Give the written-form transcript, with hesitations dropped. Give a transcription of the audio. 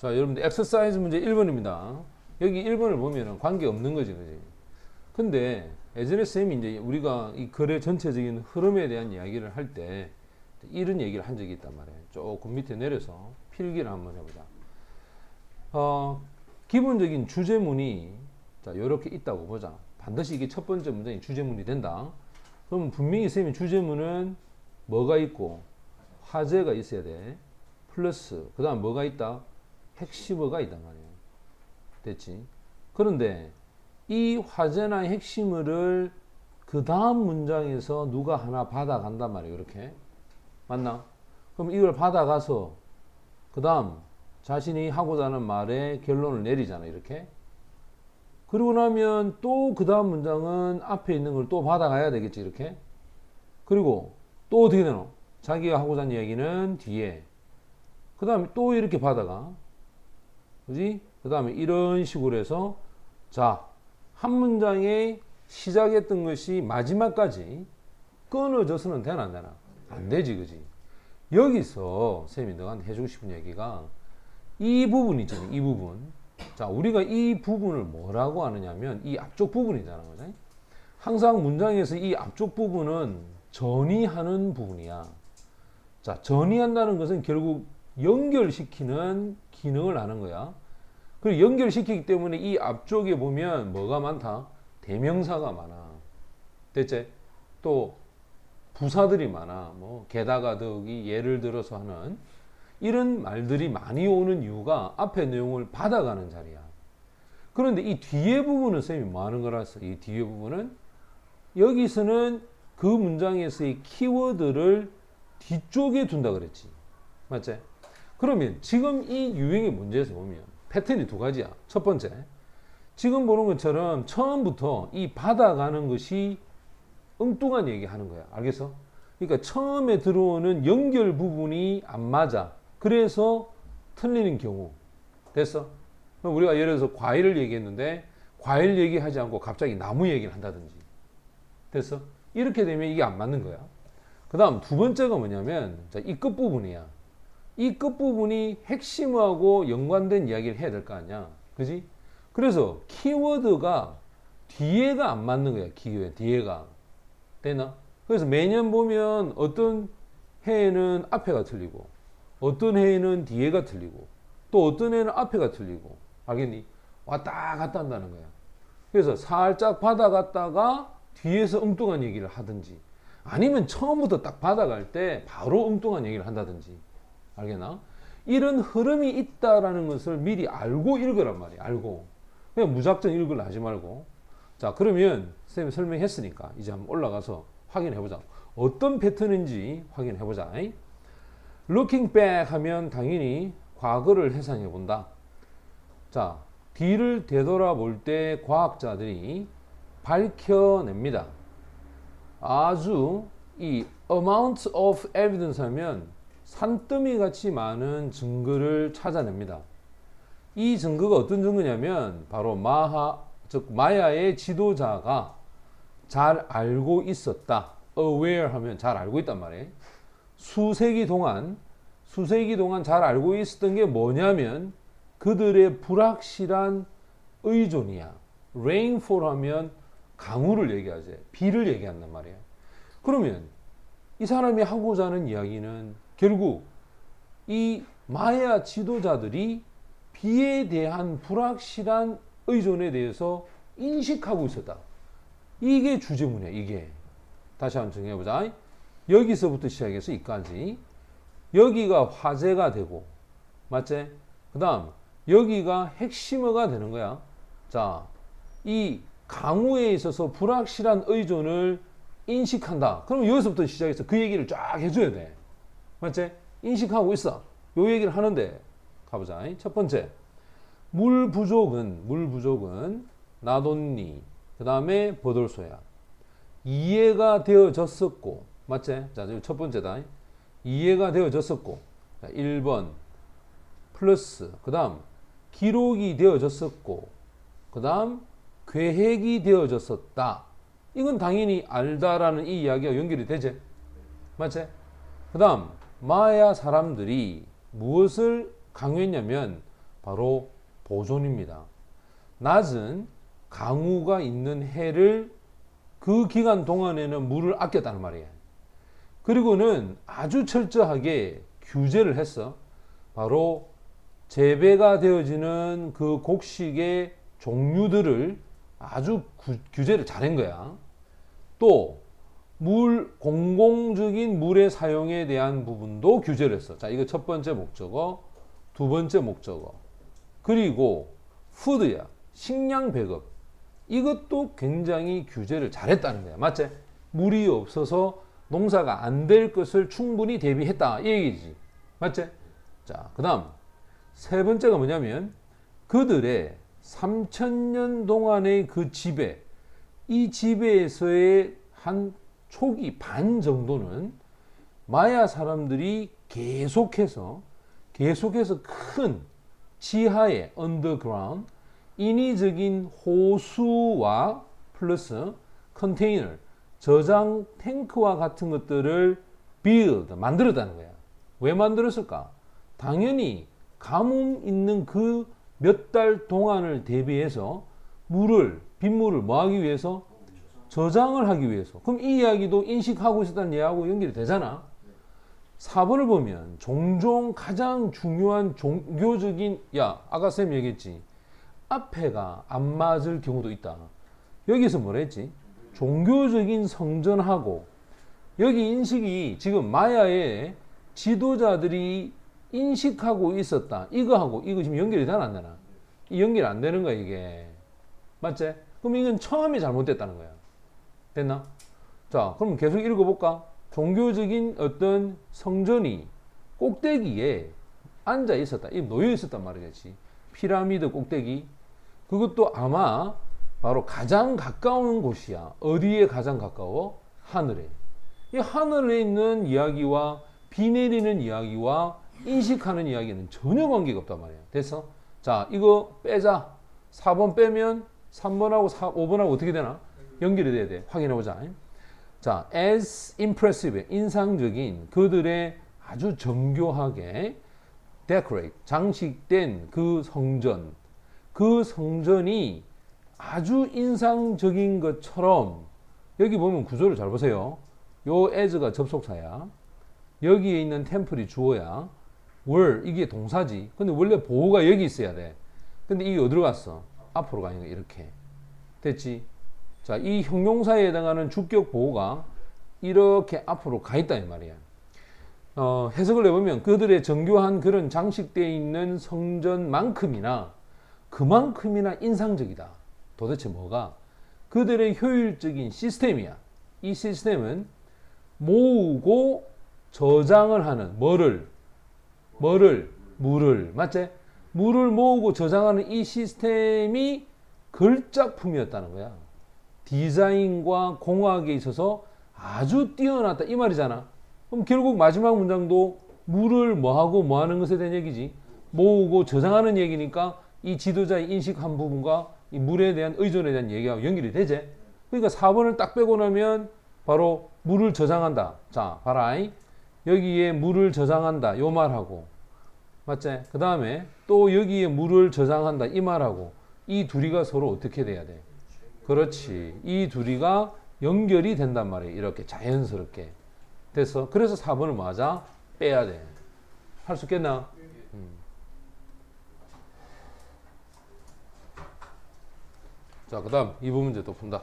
자, 여러분들 엑서사이즈 문제 1번입니다. 여기 1번을 보면은 관계 없는 거지, 그지? 근데 예전에 쌤이 이제 우리가 이 글의 전체적인 흐름에 대한 이야기를 할 때 이런 얘기를 한 적이 있단 말이에요. 조금 밑에 내려서 필기를 한번 해보자. 기본적인 주제문이 자, 이렇게 있다고 보자. 반드시 이게 첫 번째 문장이 주제문이 된다. 그러면 분명히 쌤이 주제문은 뭐가 있고 화제가 있어야 돼. 플러스 그 다음 뭐가 있다? 핵심어가 있단 말이에요. 됐지? 그런데 이 화제나 핵심어를 그 다음 문장에서 누가 하나 받아간단 말이에요. 이렇게. 맞나? 그럼 이걸 받아가서 그 다음 자신이 하고자 하는 말에 결론을 내리잖아. 이렇게. 그러고 나면 또 그 다음 문장은 앞에 있는 걸 또 받아가야 되겠지. 이렇게. 그리고 또 어떻게 되노? 자기가 하고자 하는 얘기는 뒤에. 그 다음에 또 이렇게 받아가. 그지? 그 다음에 이런 식으로 해서 자, 한 문장에 시작했던 것이 마지막까지 끊어져서는 되나 안 되나? 안 되지, 그지? 여기서 쌤이 너한테 해주고 싶은 얘기가 이 부분 있잖아, 이 부분. 자, 우리가 이 부분을 뭐라고 하느냐면 이 앞쪽 부분이잖아, 그지? 항상 문장에서 이 앞쪽 부분은 전이하는 부분이야. 자, 전이한다는 것은 결국 연결시키는 기능을 하는 거야. 그리고 연결시키기 때문에 이 앞쪽에 보면 뭐가 많다? 대명사가 많아. 됐지? 또 부사들이 많아. 뭐 게다가 더욱이 예를 들어서 하는 이런 말들이 많이 오는 이유가 앞에 내용을 받아가는 자리야. 그런데 이 뒤에 부분은 쌤이 뭐 하는 거라서 이 뒤에 부분은 여기서는 그 문장에서의 키워드를 뒤쪽에 둔다 그랬지. 맞지? 그러면 지금 이 유형의 문제에서 보면 패턴이 두 가지야. 첫 번째, 지금 보는 것처럼 처음부터 이 받아가는 것이 엉뚱한 얘기 하는 거야. 알겠어? 그러니까 처음에 들어오는 연결 부분이 안 맞아. 그래서 틀리는 경우. 됐어? 그럼 우리가 예를 들어서 과일을 얘기했는데 과일 얘기하지 않고 갑자기 나무 얘기를 한다든지. 됐어? 이렇게 되면 이게 안 맞는 거야. 그 다음 두 번째가 뭐냐면 이 끝부분이야. 이 끝부분이 핵심하고 연관된 이야기를 해야 될 거 아니야. 그지? 그래서 키워드가 뒤에가 안 맞는 거야. 키워드 뒤에가. 되나? 그래서 매년 보면 어떤 해에는 앞에가 틀리고 어떤 해에는 뒤에가 틀리고 또 어떤 해는 앞에가 틀리고 알겠니? 왔다 갔다 한다는 거야. 그래서 살짝 받아갔다가 뒤에서 엉뚱한 얘기를 하든지 아니면 처음부터 딱 받아갈 때 바로 엉뚱한 얘기를 한다든지 알겠나? 이런 흐름이 있다라는 것을 미리 알고 읽으란 말이야. 알고. 그냥 무작정 읽으려 하지 말고. 자, 그러면 쌤이 설명했으니까 이제 한번 올라가서 확인해 보자. 어떤 패턴인지 확인해 보자. Looking back 하면 당연히 과거를 해상해 본다. 자, 뒤를 되돌아볼 때 과학자들이 밝혀냅니다. 아주 이 amount of evidence 하면 산더미 같이 많은 증거를 찾아냅니다. 이 증거가 어떤 증거냐면 바로 즉 마야의 지도자가 잘 알고 있었다. aware 하면 잘 알고 있단 말이에요. 수세기 동안 잘 알고 있었던 게 뭐냐면 그들의 불확실한 의존이야. rainfall 하면 강우를 얘기하지. 비를 얘기한단 말이에요. 그러면 이 사람이 하고자 하는 이야기는 결국 이 마야 지도자들이 비에 대한 불확실한 의존에 대해서 인식하고 있었다. 이게 주제문이야. 이게. 다시 한번 정리해보자. 여기서부터 시작해서 이까지. 여기가 화제가 되고 맞지? 그 다음 여기가 핵심어가 되는 거야. 자, 이 강우에 있어서 불확실한 의존을 인식한다. 그럼 여기서부터 시작해서 그 얘기를 쫙 해줘야 돼. 맞지? 인식하고 있어. 요 얘기를 하는데 가보자. 첫 번째, 물 부족은 나돈니 그 다음에 버돌소야. 이해가 되어졌었고 맞지? 자, 첫 번째다. 이해가 되어졌었고 자, 1번 플러스 그 다음 기록이 되어졌었고 그 다음 계획이 되어졌었다. 이건 당연히 알다라는 이 이야기가 연결이 되지. 맞지? 그 다음 마야 사람들이 무엇을 강요했냐면 바로 보존입니다. 낮은 강우가 있는 해를 그 기간 동안에는 물을 아꼈다는 말이에요. 그리고는 아주 철저하게 규제를 했어. 바로 재배가 되어지는 그 곡식의 종류들을 아주 규제를 잘한 거야. 또 공공적인 물의 사용에 대한 부분도 규제를 했어. 자, 이거 첫 번째 목적어, 두 번째 목적어. 그리고 푸드야, 식량 배급. 이것도 굉장히 규제를 잘했다는 거야. 맞지? 물이 없어서 농사가 안 될 것을 충분히 대비했다. 이 얘기지. 맞지? 자, 그 다음 세 번째가 뭐냐면 그들의 3000년 동안의 그 지배, 이 지배에서의 한 초기 반 정도는 마야 사람들이 계속해서 큰 지하의 언더그라운드 인위적인 호수와 플러스 컨테이너 저장 탱크와 같은 것들을 만들었다는 거야. 왜 만들었을까? 당연히 가뭄 있는 그 몇 달 동안을 대비해서 빗물을 뭐 하기 위해서? 저장을 하기 위해서. 그럼 이 이야기도 인식하고 있었다는 얘기하고 연결이 되잖아. 4번을 보면 종종 가장 중요한 종교적인, 아까 쌤 얘기했지. 앞에가 안 맞을 경우도 있다. 여기서 뭐라 했지? 종교적인 성전하고 여기 인식이 지금 마야의 지도자들이 인식하고 있었다. 이거 지금 연결이 되나 안 되나? 이 연결이 안 되는 거야, 이게. 맞지? 그럼 이건 처음에 잘못됐다는 거야. 됐나? 자, 그럼 계속 읽어볼까? 종교적인 어떤 성전이 꼭대기에 앉아 있었다. 이 놓여 있었단 말이겠지. 피라미드 꼭대기. 그것도 아마 바로 가장 가까운 곳이야. 어디에 가장 가까워? 하늘에. 이 하늘에 있는 이야기와 비 내리는 이야기와 인식하는 이야기는 전혀 관계가 없단 말이야. 됐어? 자, 이거 빼자. 4번 빼면 3번하고 5번하고 어떻게 되나? 연결이 돼야 돼. 확인해보자. 자, as impressive, 인상적인 그들의 아주 정교하게 decorate, 장식된 그 성전이 아주 인상적인 것처럼 여기 보면 구조를 잘 보세요. 요 as가 접속사야. 여기에 있는 템플이 주어야. 이게 동사지. 근데 원래 보호가 여기 있어야 돼. 근데 이게 어디로 갔어? 앞으로 가는 거 이렇게. 됐지? 자, 이 형용사에 해당하는 주격 보호가 이렇게 앞으로 가 있다 이 말이야. 해석을 해보면 그들의 정교한 그런 장식되어 있는 성전만큼이나 그만큼이나 인상적이다. 도대체 뭐가? 그들의 효율적인 시스템이야. 이 시스템은 모으고 저장을 하는 물을 맞지? 물을 모으고 저장하는 이 시스템이 걸작품이었다는 거야. 디자인과 공학에 있어서 아주 뛰어났다 이 말이잖아. 그럼 결국 마지막 문장도 물을 뭐하고 뭐하는 것에 대한 얘기지. 모으고 저장하는 얘기니까 이 지도자의 인식한 부분과 이 물에 대한 의존에 대한 얘기하고 연결이 되지. 그러니까 4번을 딱 빼고 나면 바로 물을 저장한다. 자, 봐라. 여기에 물을 저장한다. 요 말하고. 맞지? 그 다음에 또 여기에 물을 저장한다. 이 말하고. 이 둘이가 서로 어떻게 돼야 돼? 그렇지. 이 둘이가 연결이 된단 말이에요. 이렇게 자연스럽게. 됐어? 그래서 4번을 뭐 하자? 빼야 돼. 할 수 있겠나? 자, 그 다음 2번 문제 또 푼다.